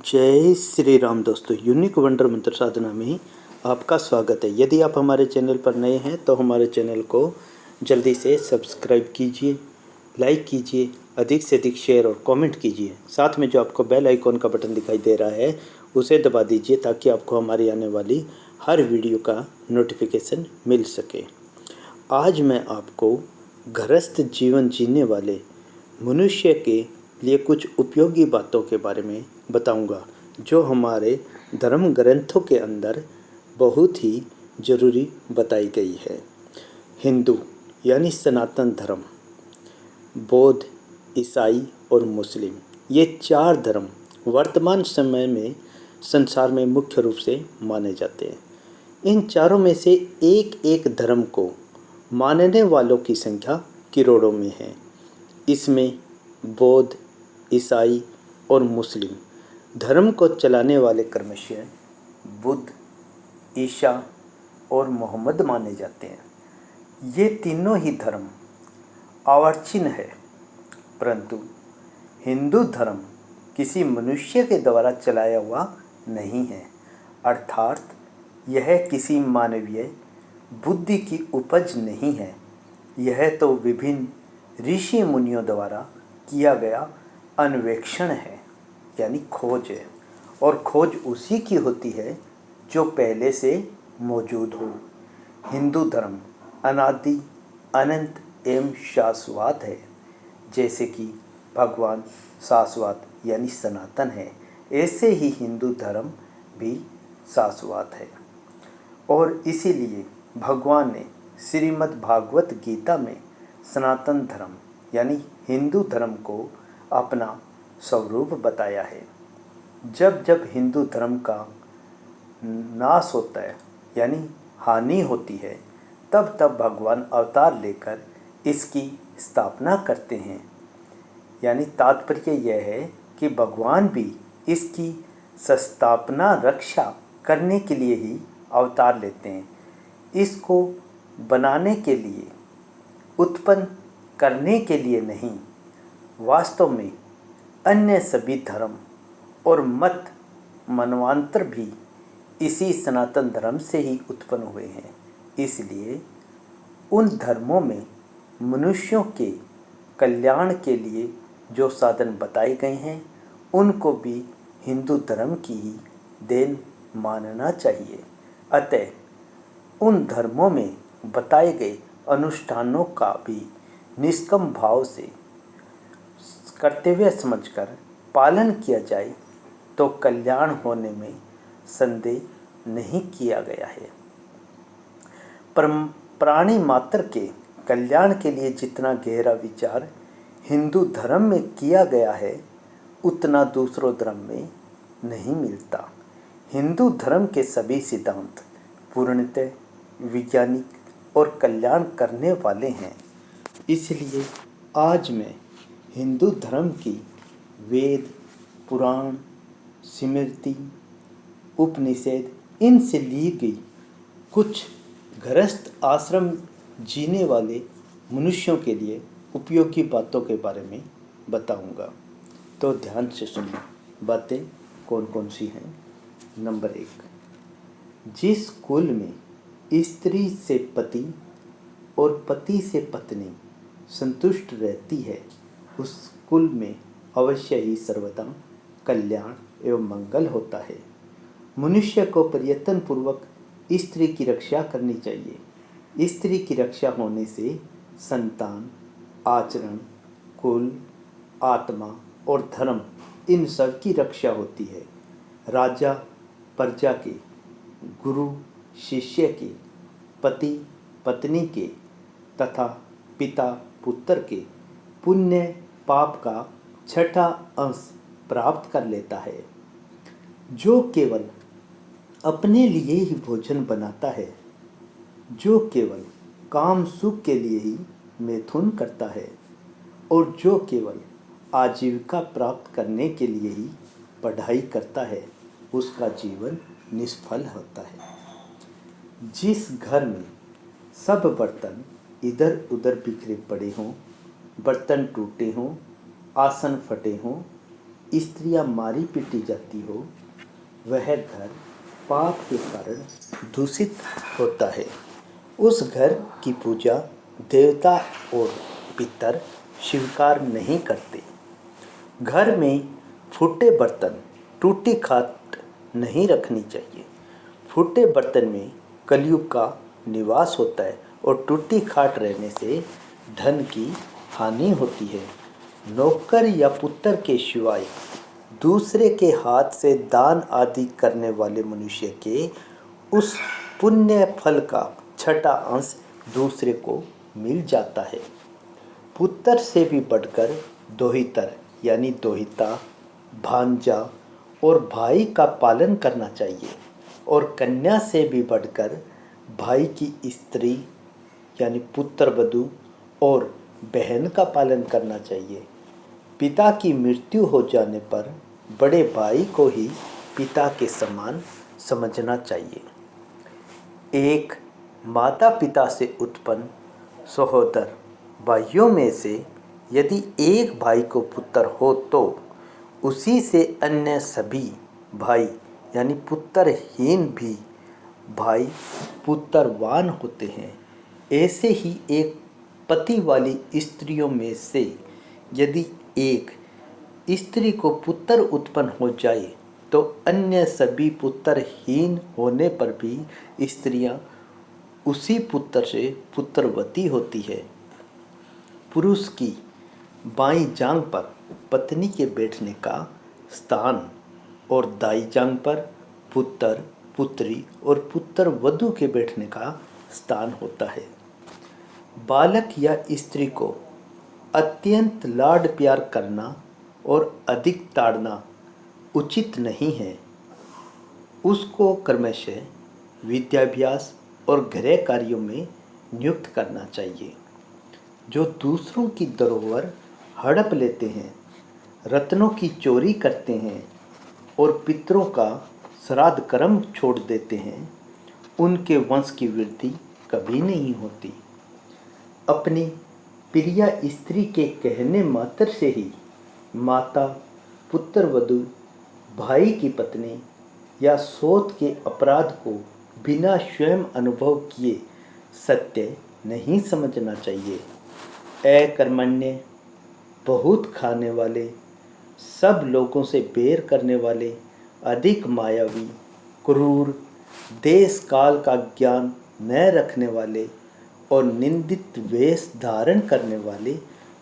जय श्री राम दोस्तों, unique wonder मंत्र साधना में आपका स्वागत है। यदि आप हमारे चैनल पर नए हैं तो हमारे चैनल को जल्दी से सब्सक्राइब कीजिए, लाइक कीजिए, अधिक से अधिक शेयर और कमेंट कीजिए। साथ में जो आपको बेल आइकॉन का बटन दिखाई दे रहा है उसे दबा दीजिए ताकि आपको हमारी आने वाली हर वीडियो का नोटिफिकेशन मिल सके। आज मैं आपको गृहस्थ जीवन जीने वाले मनुष्य के लिए कुछ उपयोगी बातों के बारे में बताऊंगा, जो हमारे धर्म ग्रंथों के अंदर बहुत ही ज़रूरी बताई गई है। हिंदू यानी सनातन धर्म, बौद्ध, ईसाई और मुस्लिम, ये चार धर्म वर्तमान समय में संसार में मुख्य रूप से माने जाते हैं। इन चारों में से एक एक धर्म को मानने वालों की संख्या करोड़ों में है। इसमें बौद्ध, ईसाई और मुस्लिम धर्म को चलाने वाले क्रमशः बुद्ध, ईसा और मोहम्मद माने जाते हैं। ये तीनों ही धर्म अर्वाचीन है, परंतु हिंदू धर्म किसी मनुष्य के द्वारा चलाया हुआ नहीं है, अर्थात यह किसी मानवीय बुद्धि की उपज नहीं है। यह तो विभिन्न ऋषि मुनियों द्वारा किया गया अन्वेषण है, यानी खोज है, और खोज उसी की होती है जो पहले से मौजूद हो। हिंदू धर्म अनादि, अनंत एवं शाश्वत है। जैसे कि भगवान शाश्वत यानी सनातन है, ऐसे ही हिंदू धर्म भी शाश्वत है। और इसीलिए भगवान ने श्रीमद् भागवत गीता में सनातन धर्म यानी हिंदू धर्म को अपना स्वरूप बताया है। जब जब हिंदू धर्म का नाश होता है यानी हानि होती है, तब तब भगवान अवतार लेकर इसकी स्थापना करते हैं। यानी तात्पर्य यह है कि भगवान भी इसकी संस्थापना रक्षा करने के लिए ही अवतार लेते हैं। इसको बनाने के लिए, उत्पन्न करने के लिए नहीं। वास्तव में अन्य सभी धर्म और मत मनवांतर भी इसी सनातन धर्म से ही उत्पन्न हुए हैं। इसलिए उन धर्मों में मनुष्यों के कल्याण के लिए जो साधन बताए गए हैं, उनको भी हिंदू धर्म की ही देन मानना चाहिए। अतः उन धर्मों में बताए गए अनुष्ठानों का भी निष्काम भाव से कर्तव्य समझकर पालन किया जाए तो कल्याण होने में संदेह नहीं किया गया है। प्राणी मात्र के कल्याण के लिए जितना गहरा विचार हिंदू धर्म में किया गया है, उतना दूसरों धर्म में नहीं मिलता। हिंदू धर्म के सभी सिद्धांत पूर्णतः वैज्ञानिक और कल्याण करने वाले हैं। इसलिए आज मैं हिंदू धर्म की वेद, पुराण, स्मृति, उपनिषद, इनसे ली गई कुछ गृहस्थ आश्रम जीने वाले मनुष्यों के लिए उपयोगी बातों के बारे में बताऊंगा। तो ध्यान से सुनिए। बातें कौन कौन सी हैं। नंबर 1, जिस कुल में स्त्री से पति और पति से पत्नी संतुष्ट रहती है, उस कुल में अवश्य ही सर्वदा कल्याण एवं मंगल होता है। मनुष्य को प्रयत्न पूर्वक स्त्री की रक्षा करनी चाहिए। स्त्री की रक्षा होने से संतान, आचरण, कुल, आत्मा और धर्म, इन सब की रक्षा होती है। राजा प्रजा के, गुरु शिष्य के, पति पत्नी के तथा पिता पुत्र के पुण्य पाप का छठा अंश प्राप्त कर लेता है। जो केवल अपने लिए ही भोजन बनाता है, जो केवल काम सुख के लिए ही मैथुन करता है और जो केवल आजीविका प्राप्त करने के लिए ही पढ़ाई करता है, उसका जीवन निष्फल होता है। जिस घर में सब बर्तन इधर उधर बिखरे पड़े हों, बर्तन टूटे हों, आसन फटे हों, स्त्रियां मारी पीटी जाती हो, वह घर पाप के कारण दूषित होता है। उस घर की पूजा देवता और पितर स्वीकार नहीं करते। घर में फूटे बर्तन, टूटी खाट नहीं रखनी चाहिए। फूटे बर्तन में कलयुग का निवास होता है और टूटी खाट रहने से धन की हानि होती है। नौकर या पुत्र के सिवाय दूसरे के हाथ से दान आदि करने वाले मनुष्य के उस पुण्य फल का छठा अंश दूसरे को मिल जाता है। पुत्र से भी बढ़कर दोहितर यानी दोहिता, भांजा और भाई का पालन करना चाहिए और कन्या से भी बढ़कर भाई की स्त्री यानी पुत्र वधू और बहन का पालन करना चाहिए। पिता की मृत्यु हो जाने पर बड़े भाई को ही पिता के समान समझना चाहिए। एक माता पिता से उत्पन्न सहोदर भाइयों में से यदि एक भाई को पुत्र हो तो उसी से अन्य सभी भाई यानी पुत्रहीन भी भाई पुत्रवान होते हैं। ऐसे ही एक पति वाली स्त्रियों में से यदि एक स्त्री को पुत्र उत्पन्न हो जाए तो अन्य सभी पुत्रहीन होने पर भी स्त्रियां उसी पुत्र से पुत्रवती होती है। पुरुष की बाईं जांघ पर पत्नी के बैठने का स्थान और दाई जांघ पर पुत्र, पुत्री और पुत्र वधू के बैठने का स्थान होता है। बालक या स्त्री को अत्यंत लाड प्यार करना और अधिक ताड़ना उचित नहीं है। उसको क्रमशः विद्याभ्यास और गृह कार्यों में नियुक्त करना चाहिए। जो दूसरों की धरोहर हड़प लेते हैं, रत्नों की चोरी करते हैं और पितरों का श्राद्ध कर्म छोड़ देते हैं, उनके वंश की वृद्धि कभी नहीं होती। अपनी प्रिय स्त्री के कहने मात्र से ही माता, पुत्र वधू, भाई की पत्नी या सोत के अपराध को बिना स्वयं अनुभव किए सत्य नहीं समझना चाहिए। अकर्मण्य, बहुत खाने वाले, सब लोगों से बैर करने वाले, अधिक मायावी, क्रूर, देश काल का ज्ञान न रखने वाले और निंदित वेश धारण करने वाले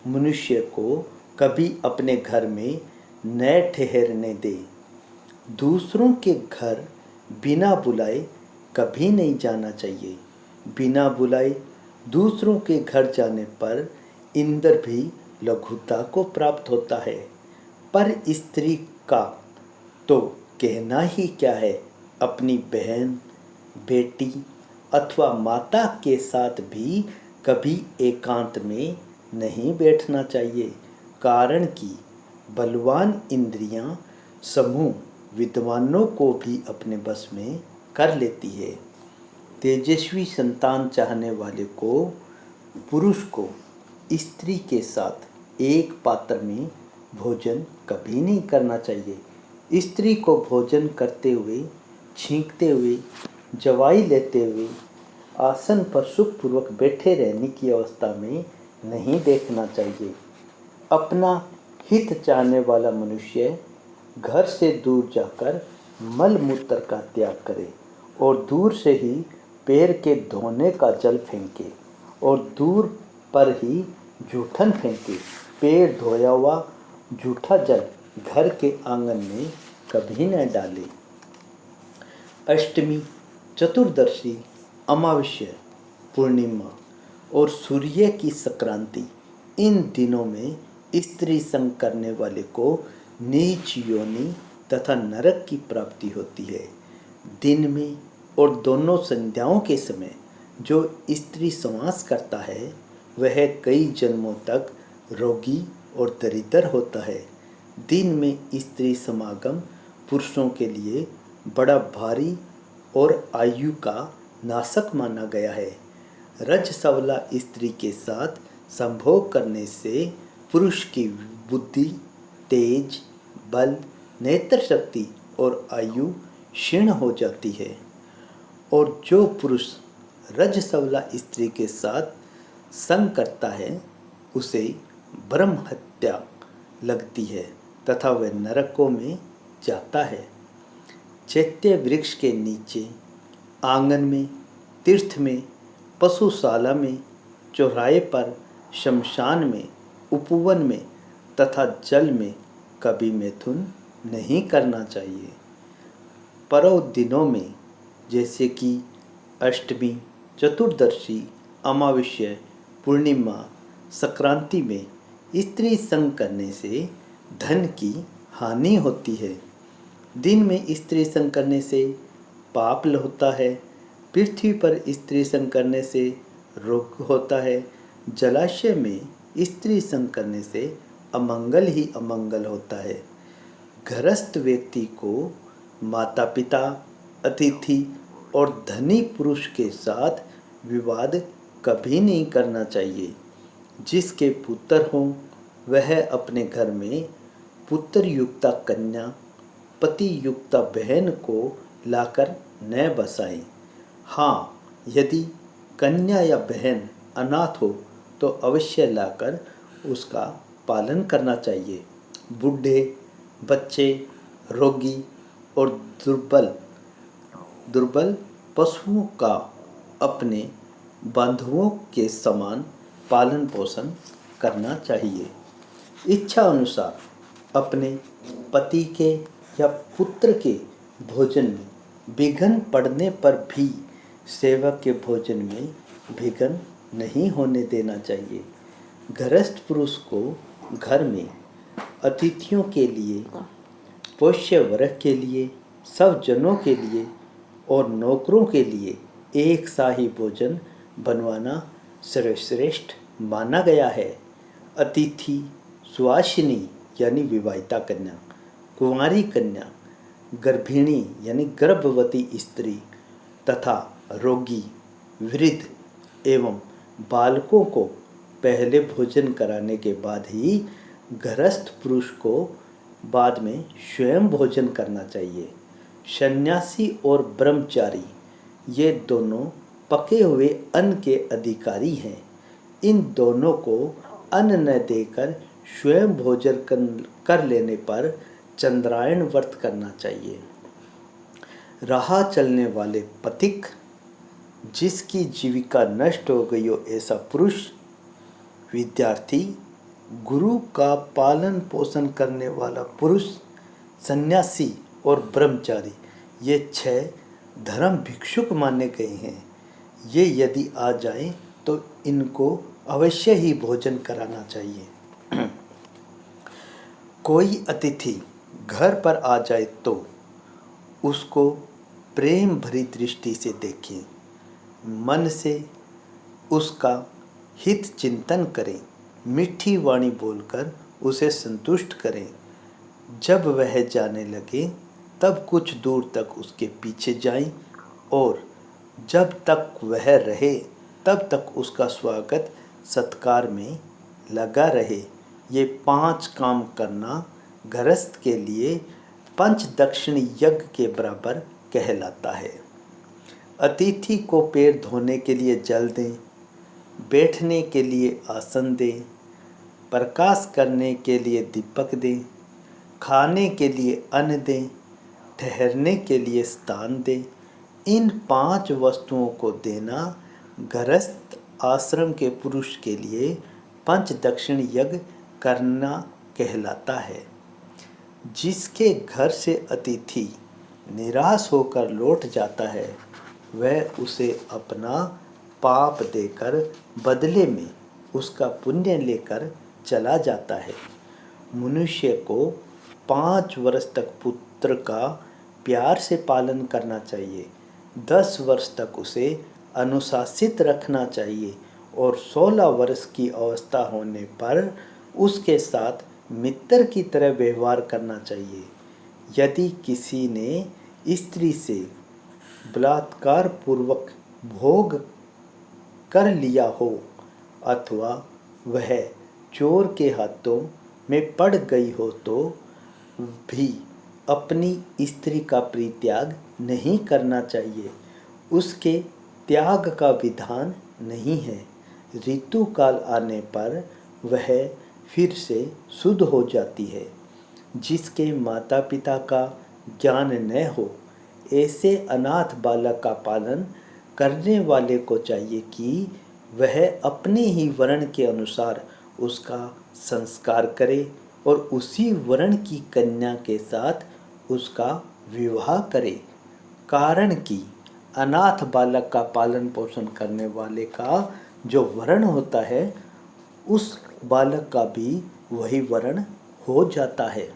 मनुष्य को कभी अपने घर में न ठहरने दे। दूसरों के घर बिना बुलाए कभी नहीं जाना चाहिए। बिना बुलाए दूसरों के घर जाने पर इंद्र भी लघुता को प्राप्त होता है। पर स्त्री का तो कहना ही क्या है, अपनी बहन, बेटी अथवा माता के साथ भी कभी एकांत में नहीं बैठना चाहिए। कारण कि बलवान इंद्रियां समूह विद्वानों को भी अपने बस में कर लेती है। तेजस्वी संतान चाहने वाले को पुरुष को स्त्री के साथ एक पात्र में भोजन कभी नहीं करना चाहिए। स्त्री को भोजन करते हुए, छींकते हुए, जवाई लेते हुए आसन पर सुखपूर्वक बैठे रहने की अवस्था में नहीं देखना चाहिए। अपना हित चाहने वाला मनुष्य घर से दूर जाकर मल मूत्र का त्याग करे और दूर से ही पैर के धोने का जल फेंके और दूर पर ही जूठन फेंके। पैर धोया हुआ जूठा जल घर के आंगन में कभी न डाले। अष्टमी, चतुर्दशी, अमावस्या, पूर्णिमा और सूर्य की संक्रांति, इन दिनों में स्त्री संग करने वाले को नीच योनि तथा नरक की प्राप्ति होती है। दिन में और दोनों संध्याओं के समय जो स्त्री संवास करता है वह कई जन्मों तक रोगी और दरिद्र होता है। दिन में स्त्री समागम पुरुषों के लिए बड़ा भारी और आयु का नाशक माना गया है। रजस्वला स्त्री के साथ संभोग करने से पुरुष की बुद्धि, तेज, बल, नेत्र शक्ति और आयु क्षीण हो जाती है। और जो पुरुष रजस्वला स्त्री के साथ संग करता है उसे ब्रह्म हत्या लगती है तथा वह नरकों में जाता है। चैत्य वृक्ष के नीचे, आंगन में, तीर्थ में, पशुशाला में, चौराहे पर, शमशान में, उपवन में तथा जल में कभी मैथुन नहीं करना चाहिए। पर्व दिनों में जैसे कि अष्टमी, चतुर्दशी, अमावस्या, पूर्णिमा, संक्रांति में स्त्री संग करने से धन की हानि होती है। दिन में स्त्री संग करने से पाप होता है। पृथ्वी पर स्त्री संग करने से रोग होता है। जलाशय में स्त्री संग करने से अमंगल ही अमंगल होता है। गृहस्थ व्यक्ति को माता पिता, अतिथि और धनी पुरुष के साथ विवाद कभी नहीं करना चाहिए। जिसके पुत्र हों वह अपने घर में पुत्र युक्ता कन्या, पति युक्ता बहन को लाकर न बसाएं। हाँ, यदि कन्या या बहन अनाथ हो तो अवश्य लाकर उसका पालन करना चाहिए। बूढ़े, बच्चे, रोगी और दुर्बल पशुओं का अपने बंधुओं के समान पालन पोषण करना चाहिए। इच्छा अनुसार अपने पति के या पुत्र के भोजन में विघ्न पड़ने पर भी सेवक के भोजन में विघ्न नहीं होने देना चाहिए। गृहस्थ पुरुष को घर में अतिथियों के लिए, पोष्य वर्ग के लिए, सब जनों के लिए और नौकरों के लिए एक शाही भोजन बनवाना सर्वश्रेष्ठ माना गया है। अतिथि, सुवासिनी यानी विवाहिता कन्या, कुंवारी कन्या, गर्भिणी यानी गर्भवती स्त्री तथा रोगी, वृद्ध एवं बालकों को पहले भोजन कराने के बाद ही गृहस्थ पुरुष को बाद में स्वयं भोजन करना चाहिए। सन्यासी और ब्रह्मचारी ये दोनों पके हुए अन्न के अधिकारी हैं। इन दोनों को अन्न न देकर स्वयं भोजन कर लेने पर चंद्रायण व्रत करना चाहिए। राह चलने वाले पथिक, जिसकी जीविका नष्ट हो गई हो ऐसा पुरुष, विद्यार्थी, गुरु का पालन पोषण करने वाला पुरुष, सन्यासी और ब्रह्मचारी ये 6 धर्म भिक्षुक माने गए हैं। ये यदि आ जाएं तो इनको अवश्य ही भोजन कराना चाहिए। कोई अतिथि घर पर आ जाए तो उसको प्रेम भरी दृष्टि से देखें, मन से उसका हित चिंतन करें, मीठी वाणी बोलकर उसे संतुष्ट करें। जब वह जाने लगे तब कुछ दूर तक उसके पीछे जाएं और जब तक वह रहे तब तक उसका स्वागत सत्कार में लगा रहे। ये 5 काम करना गृहस्थ के लिए पंचदक्षिण यज्ञ के बराबर कहलाता है। अतिथि को पैर धोने के लिए जल दें, बैठने के लिए आसन दें, प्रकाश करने के लिए दीपक दें, खाने के लिए अन्न दें, ठहरने के लिए स्थान दें। इन 5 वस्तुओं को देना गृहस्थ आश्रम के पुरुष के लिए पंचदक्षिण यज्ञ करना कहलाता है। जिसके घर से अतिथि निराश होकर लौट जाता है वह उसे अपना पाप देकर बदले में उसका पुण्य लेकर चला जाता है। मनुष्य को 5 वर्ष तक पुत्र का प्यार से पालन करना चाहिए, 10 वर्ष तक उसे अनुशासित रखना चाहिए और 16 वर्ष की अवस्था होने पर उसके साथ मित्र की तरह व्यवहार करना चाहिए। यदि किसी ने स्त्री से बलात्कार पूर्वक भोग कर लिया हो अथवा वह चोर के हाथों में पड़ गई हो तो भी अपनी स्त्री का परित्याग नहीं करना चाहिए। उसके त्याग का विधान नहीं है। ऋतु काल आने पर वह फिर से शुद्ध हो जाती है। जिसके माता पिता का ज्ञान न हो, ऐसे अनाथ बालक का पालन करने वाले को चाहिए कि वह अपने ही वर्ण के अनुसार उसका संस्कार करे और उसी वर्ण की कन्या के साथ उसका विवाह करे। कारण कि अनाथ बालक का पालन पोषण करने वाले का जो वर्ण होता है, उस बालक का भी वही वर्ण हो जाता है।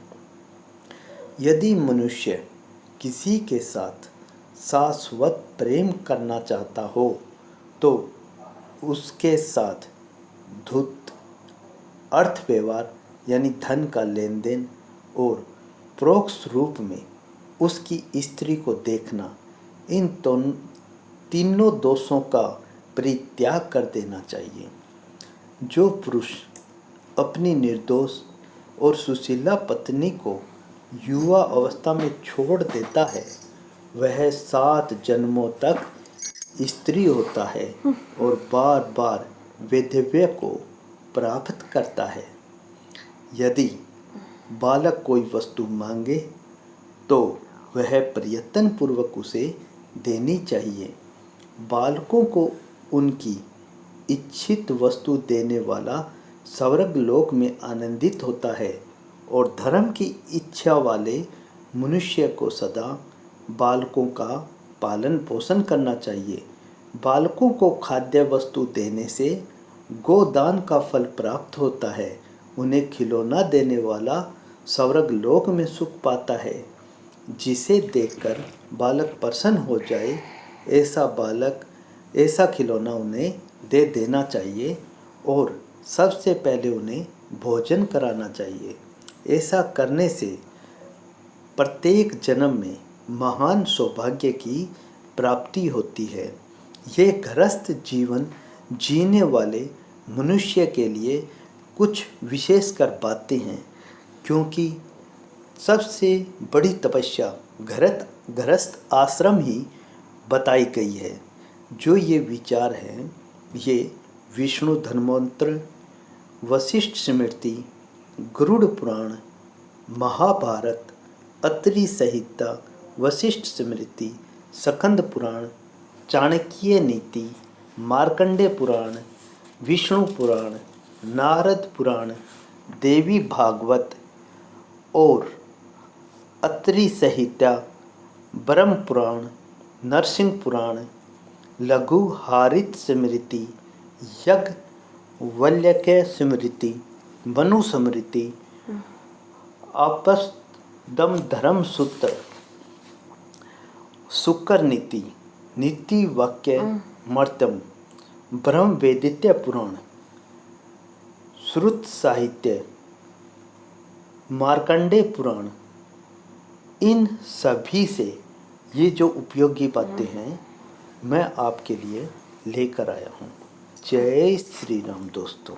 यदि मनुष्य किसी के साथ शाश्वत प्रेम करना चाहता हो तो उसके साथ धूर्त अर्थ व्यवहार यानी धन का लेन देन और परोक्ष रूप में उसकी स्त्री को देखना, इन तीनों दोषों का परित्याग कर देना चाहिए। जो पुरुष अपनी निर्दोष और सुशीला पत्नी को युवा अवस्था में छोड़ देता है, वह 7 जन्मों तक स्त्री होता है और बार बार वैधव्य को प्राप्त करता है। यदि बालक कोई वस्तु मांगे तो वह प्रयत्न पूर्वक उसे देनी चाहिए। बालकों को उनकी इच्छित वस्तु देने वाला स्वर्ग लोक में आनंदित होता है और धर्म की इच्छा वाले मनुष्य को सदा बालकों का पालन पोषण करना चाहिए। बालकों को खाद्य वस्तु देने से गोदान का फल प्राप्त होता है। उन्हें खिलौना देने वाला स्वर्ग लोक में सुख पाता है। जिसे देखकर बालक प्रसन्न हो जाए, ऐसा खिलौना उन्हें दे देना चाहिए और सबसे पहले उन्हें भोजन कराना चाहिए। ऐसा करने से प्रत्येक जन्म में महान सौभाग्य की प्राप्ति होती है। ये गृहस्थ जीवन जीने वाले मनुष्य के लिए कुछ विशेषकर बातें हैं, क्योंकि सबसे बड़ी तपस्या गृहस्थ आश्रम ही बताई गई है। जो ये विचार हैं, ये विष्णु धर्मोत्तर, वशिष्ठ स्मृति, गरुड़ पुराण, महाभारत, अत्रि संहिता, वशिष्ठ स्मृति, स्कंद पुराण, चाणक्य नीति, मार्कंडेय पुराण, विष्णु पुराण, नारद पुराण, देवी भागवत और अत्रि संहिता, ब्रह्म पुराण, नरसिंह पुराण, लघु हारित स्मृति, याज्ञवल्क्य स्मृति, मनु स्मृति, आपस्तम्भ धर्म सूत्र, शुक्र नीति, नीति वाक्य मर्तम, ब्रह्म वैदित्य पुराण, श्रुत साहित्य, मार्कंडेय पुराण, इन सभी से ये जो उपयोगी बातें हैं मैं आपके लिए लेकर आया हूँ। जय श्री राम दोस्तों।